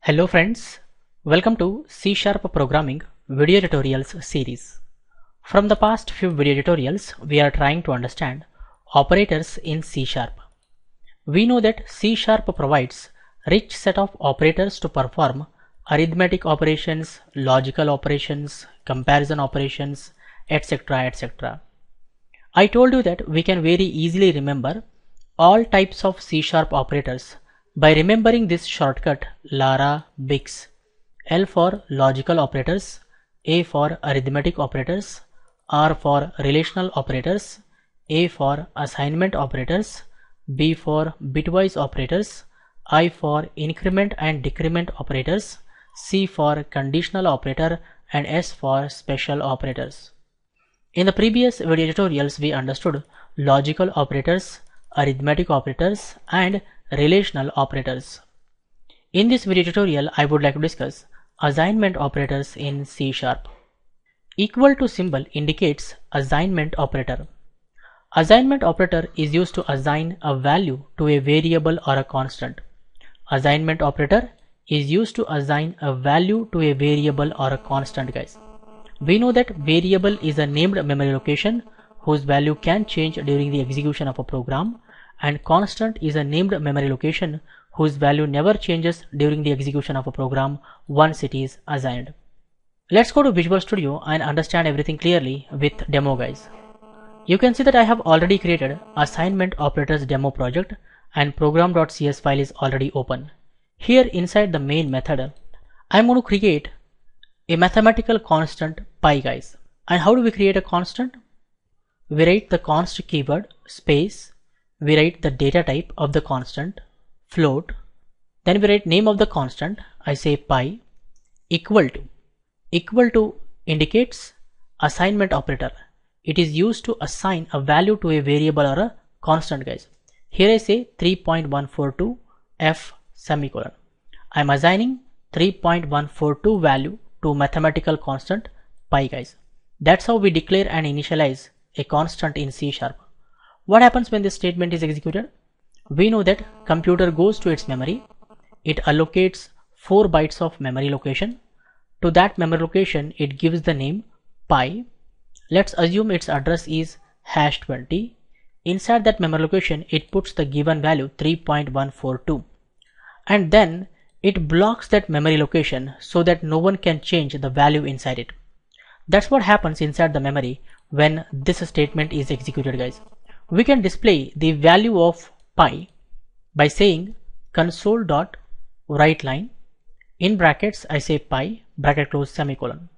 Hello friends, welcome to C# programming video tutorials series. From the past few video tutorials, we are trying to understand operators in C#. We know that C# provides rich set of operators to perform arithmetic operations, logical operations, comparison operations, etc. etc. I told you that we can very easily remember all types of C# operators by remembering this shortcut Lara Bix. L for logical operators, A for arithmetic operators, R for relational operators, A for assignment operators, B for bitwise operators, I for increment and decrement operators, C for conditional operator, and S for special operators. In the previous video tutorials, we understood logical operators, arithmetic operators, and relational operators. In this video tutorial, I would like to discuss assignment operators in C#. Equal to symbol indicates assignment operator. Assignment operator is used to assign a value to a variable or a constant. Assignment operator is used to assign a value to a variable or a constant, guys. We know that variable is a named memory location whose value can change during the execution of a program, and constant is a named memory location whose value never changes during the execution of a program once it is assigned. Let's go to Visual Studio and understand everything clearly with demo, guys. You can see that I have already created assignment operators demo project and program.cs file is already open. Here inside the main method, I'm going to create a mathematical constant pi, guys. And how do we create a constant? We write the const keyword space, we write the data type of the constant, float, then we write name of the constant, I say pi, equal to indicates assignment operator. It is used to assign a value to a variable or a constant, guys. Here I say 3.142 f semicolon. I am assigning 3.142 value to mathematical constant pi, guys. That's how we declare and initialize a constant in C#. What happens when this statement is executed? We know that computer goes to its memory. It allocates 4 bytes of memory location. To that memory location, it gives the name pi. Let's assume its address is #20. Inside that memory location, it puts the given value 3.142. And then it blocks that memory location so that no one can change the value inside it. That's what happens inside the memory when this statement is executed, guys. We can display the value of pi by saying console.writeLine in brackets I say pi bracket close semicolon.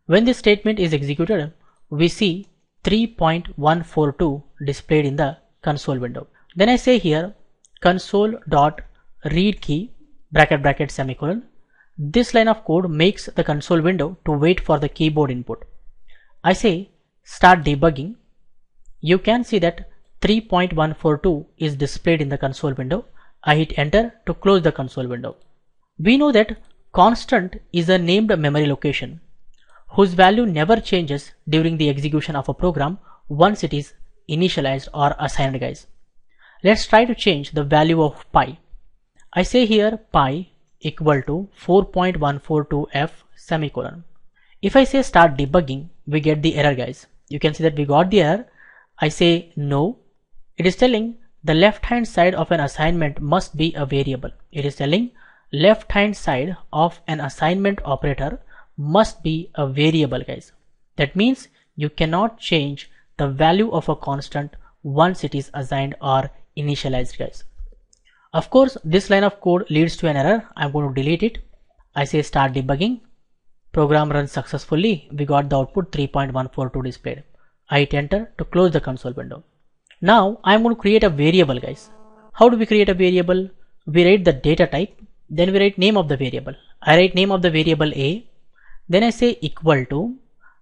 When this statement is executed, we see 3.142 displayed in the console window. Then I say here console.readKey bracket semicolon. This line of code makes the console window to wait for the keyboard input. I say start debugging. You can see that 3.142 is displayed in the console window. I hit enter to close the console window. We know that constant is a named memory location whose value never changes during the execution of a program once it is initialized or assigned, guys. Let's try to change the value of pi. I say here pi equal to 4.142 f semicolon. If I say start debugging, we get the error, guys. You can see that we got the error. I say no. It is telling the left hand side of an assignment must be a variable. It is telling left hand side of an assignment operator must be a variable, guys. That means you cannot change the value of a constant once it is assigned or initialized, guys. Of course, this line of code leads to an error. I'm going to delete it. I say start debugging. Program runs successfully. We got the output 3.142 displayed. I hit enter to close the console window. Now I'm going to create a variable, guys. How do we create a variable? We write the data type, then we write name of the variable. I write name of the variable A, then I say equal to,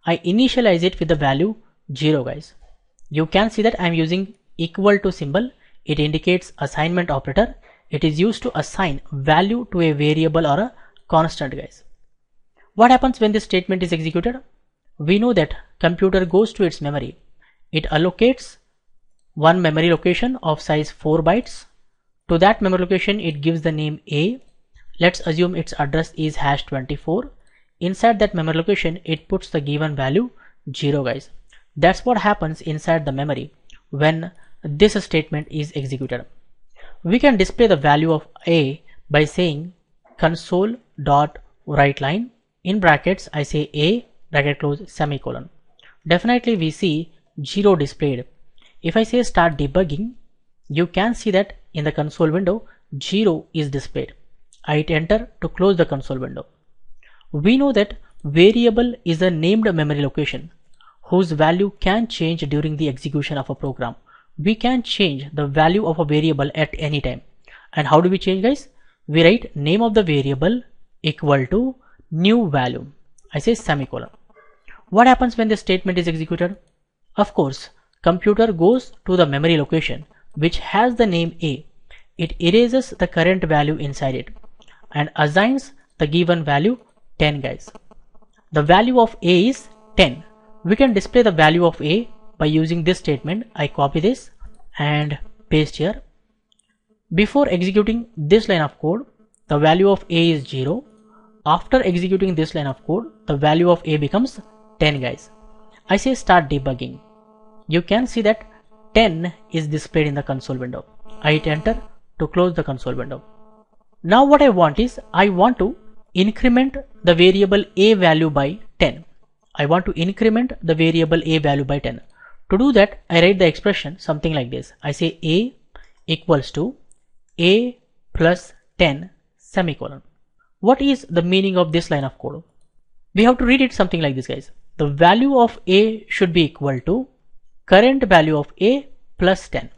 I initialize it with the value 0, guys. You can see that I'm using equal to symbol. It indicates assignment operator. It is used to assign value to a variable or a constant, guys. What happens when this statement is executed? We know that computer goes to its memory. It allocates one memory location of size 4 bytes. To that memory location, it gives the name A. Let's assume its address is hash 24. Inside that memory location, it puts the given value 0 guys. That's what happens inside the memory when this statement is executed. We can display the value of a by saying console.writeLine in brackets I say a bracket close semicolon. Definitely we see 0 displayed. If I say start debugging, you can see that in the console window 0 is displayed. I hit enter to close the console window. We know that variable is a named memory location whose value can change during the execution of a program. We can change the value of a variable at any time. And how do we change guys? We write name of the variable equal to new value. I say semicolon. What happens when this statement is executed? Of course, computer goes to the memory location which has the name a. It erases the current value inside it and assigns the given value 10 guys. The value of a is 10. We can display the value of a by using this statement. I copy this and paste here. Before executing this line of code, the value of a is 0. After executing this line of code, the value of a becomes 10 guys. I say start debugging. You can see that 10 is displayed in the console window. I hit enter to close the console window. Now what I want is I want to increment the variable a value by 10. I want to increment the variable a value by 10. To do that, I write the expression something like this. I say a equals to a plus 10 semicolon. What is the meaning of this line of code? We have to read it something like this guys. The value of a should be equal to current value of a plus 10.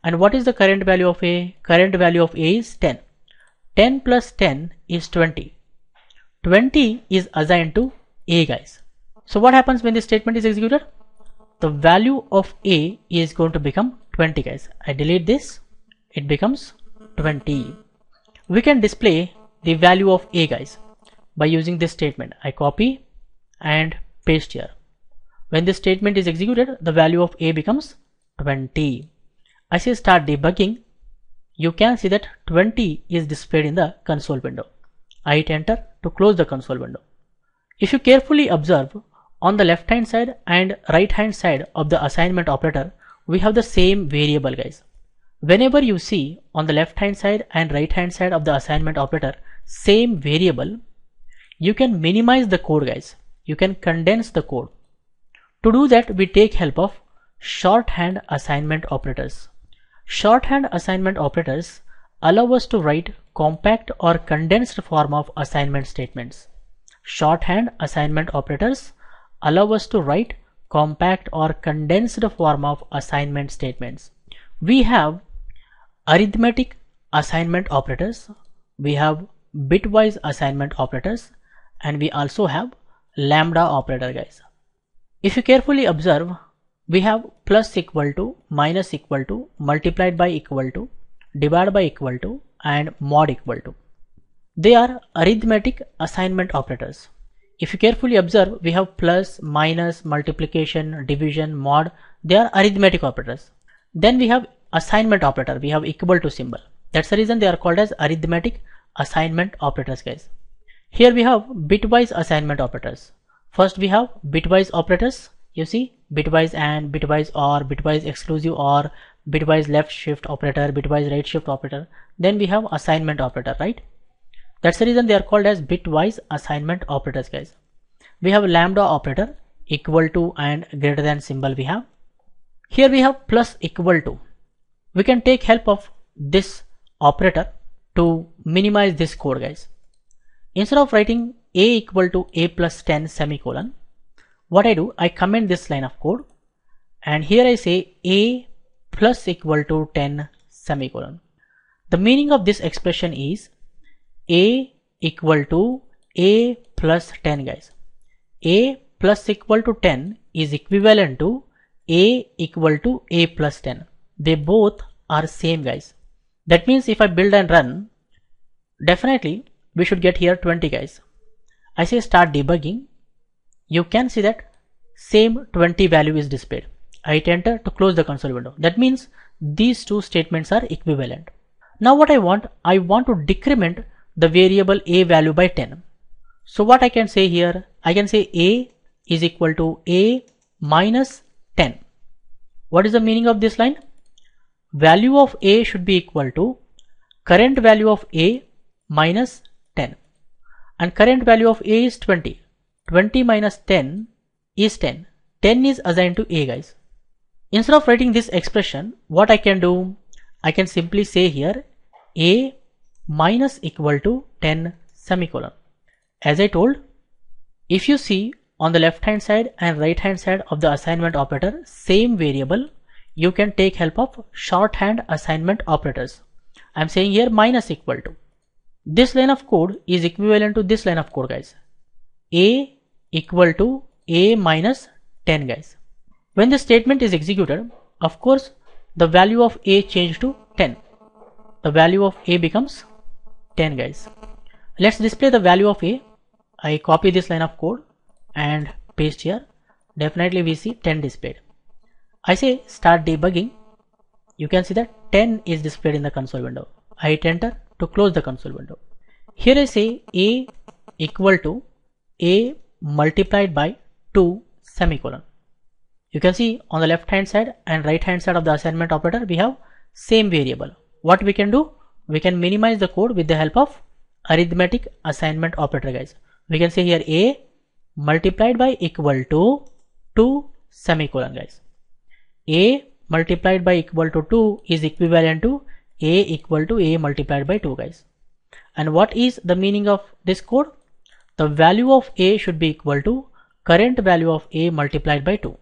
And what is the current value of a? Current value of a is 10. 10 plus 10 is 20. 20 is assigned to a guys. So what happens when this statement is executed? The value of a is going to become 20 guys. I delete this. It becomes 20. We can display the value of a guys by using this statement. I copy and paste here. When this statement is executed, the value of a becomes 20. I say start debugging. You can see that 20 is displayed in the console window. I hit enter to close the console window. If you carefully observe, on the left hand side and right hand side of the assignment operator, we have the same variable guys. Whenever you see on the left hand side and right hand side of the assignment operator same variable, you can minimize the code guys. You can condense the code. To do that, we take help of shorthand assignment operators. Shorthand assignment operators allow us to write compact or condensed form of assignment statements. Shorthand assignment operators allow us to write compact or condensed form of assignment statements. We have arithmetic assignment operators, we have bitwise assignment operators, and we also have lambda operator guys. If you carefully observe, we have plus equal to, minus equal to, multiplied by equal to, divide by equal to, and mod equal to. They are arithmetic assignment operators. If you carefully observe, we have plus, minus, multiplication, division, mod. They are arithmetic operators. Then we have assignment operator. We have equal to symbol. That's the reason they are called as arithmetic assignment operators guys. Here we have bitwise assignment operators. First we have bitwise operators. You see bitwise and bitwise or, bitwise exclusive or, bitwise left shift operator, bitwise right shift operator. Then we have assignment operator, right? That's the reason they are called as bitwise assignment operators guys. We have lambda operator, equal to and greater than symbol we have. Here we have plus equal to. We can take help of this operator to minimize this code guys. Instead of writing a equal to a plus 10 semicolon, what I do, I comment this line of code and here I say a plus equal to 10 semicolon. The meaning of this expression is a equal to a plus 10 guys. A plus equal to 10 is equivalent to a equal to a plus 10. They both are same guys. That means if I build and run, definitely we should get here 20 guys. I say start debugging. You can see that same 20 value is displayed. I hit enter to close the console window. That means these two statements are equivalent. Now what I want to decrement the variable a value by 10. So what I can say here, I can say a is equal to a minus 10. What is the meaning of this line? Value of a should be equal to current value of a minus 10, and current value of a is 20. 20 minus 10 is 10. 10 is assigned to a, guys. Instead of writing this expression, what I can do, I can simply say here a minus equal to 10 semicolon. As I told, if you see on the left hand side and right hand side of the assignment operator, same variable, you can take help of shorthand assignment operators. I am saying here minus equal to. This line of code is equivalent to this line of code, guys. A equal to a minus 10, guys. When the statement is executed, of course, the value of a changed to 10. The value of a becomes 10, guys. Let's display the value of a. I copy this line of code and paste here. Definitely we see 10 displayed. I say start debugging. You can see that 10 is displayed in the console window. I hit enter to close the console window. Here I say a equal to a multiplied by 2 semicolon. You can see on the left hand side and right hand side of the assignment operator, we have same variable. What we can do? We can minimize the code with the help of arithmetic assignment operator, guys. We can say here a multiplied by equal to 2 semicolon, guys. A multiplied by equal to 2 is equivalent to a equal to a multiplied by 2, guys. And what is the meaning of this code? The value of a should be equal to current value of a multiplied by 2.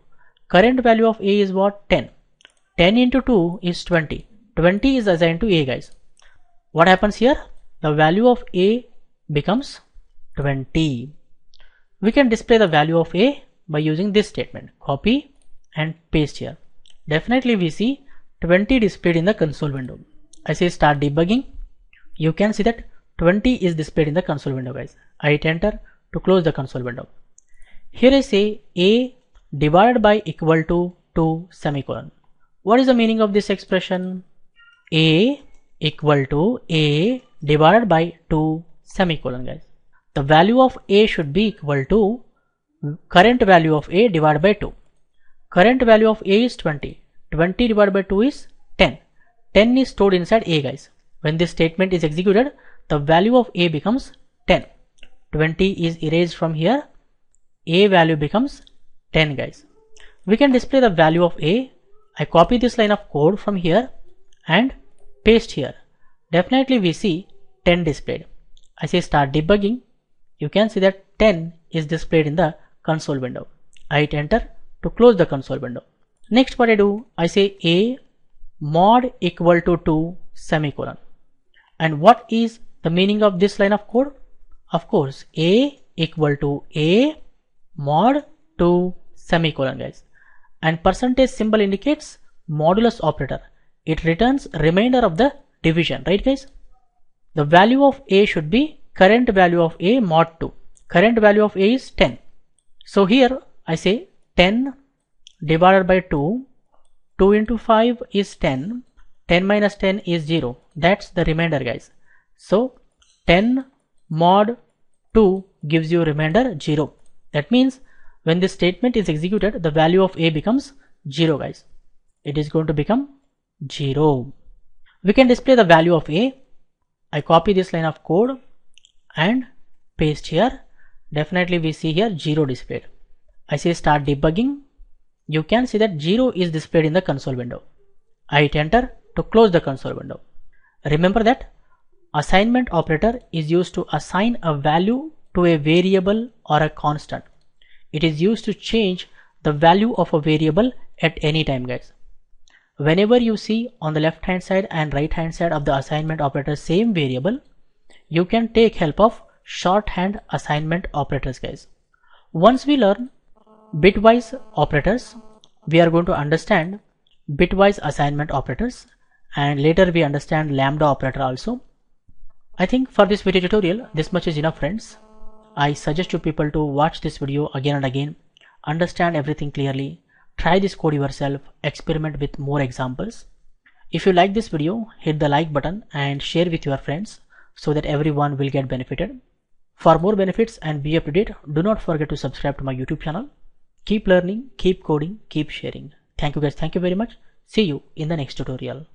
Current value of a is what? 10. 10 into 2 is 20. 20 is assigned to a, guys. What happens here? The value of a becomes 20. We can display the value of a by using this statement. Copy and paste here. Definitely we see 20 displayed in the console window. I say start debugging. You can see that 20 is displayed in the console window, guys. I hit enter to close the console window. Here I say a divided by equal to 2 semicolon. What is the meaning of this expression? A equal to a divided by 2 semicolon, guys. The value of a should be equal to current value of a divided by 2. Current value of a is 20. 20 divided by 2 is 10. 10 is stored inside a, guys. When this statement is executed, the value of a becomes 10. 20 is erased from here. A value becomes 10, guys. We can display the value of a. I copy this line of code from here and paste here. Definitely we see 10 displayed. I say start debugging. You can see that 10 is displayed in the console window. I hit enter to close the console window. Next what I do, I say a mod equal to 2 semicolon. And what is the meaning of this line of code? Of course, a equal to a mod 2 semicolon, guys. And percentage symbol indicates modulus operator. It returns remainder of the division, right, guys? The value of a should be current value of a mod 2. Current value of a is 10. So here I say 10 divided by 2. 2 into 5 is 10. 10 minus 10 is 0. That's the remainder, guys. So 10 mod 2 gives you remainder 0. That means when this statement is executed, the value of a becomes 0, guys. It is going to become 0. We can display the value of a. I copy this line of code and paste here. Definitely we see here 0 displayed. I say start debugging. You can see that 0 is displayed in the console window. I hit enter to close the console window. Remember that assignment operator is used to assign a value to a variable or a constant. It is used to change the value of a variable at any time, guys. Whenever you see on the left hand side and right hand side of the assignment operator same variable, you can take help of shorthand assignment operators, guys. Once we learn bitwise operators, we are going to understand bitwise assignment operators, and later we understand lambda operator also. I think for this video tutorial, this much is enough, friends. I suggest you people to watch this video again and again, understand everything clearly, try this code yourself, experiment with more examples. If you like this video, hit the like button and share with your friends so that everyone will get benefited. For more benefits and be up to date, do not forget to subscribe to my YouTube channel. Keep learning, keep coding, keep sharing. Thank you guys. Thank you very much. See you in the next tutorial.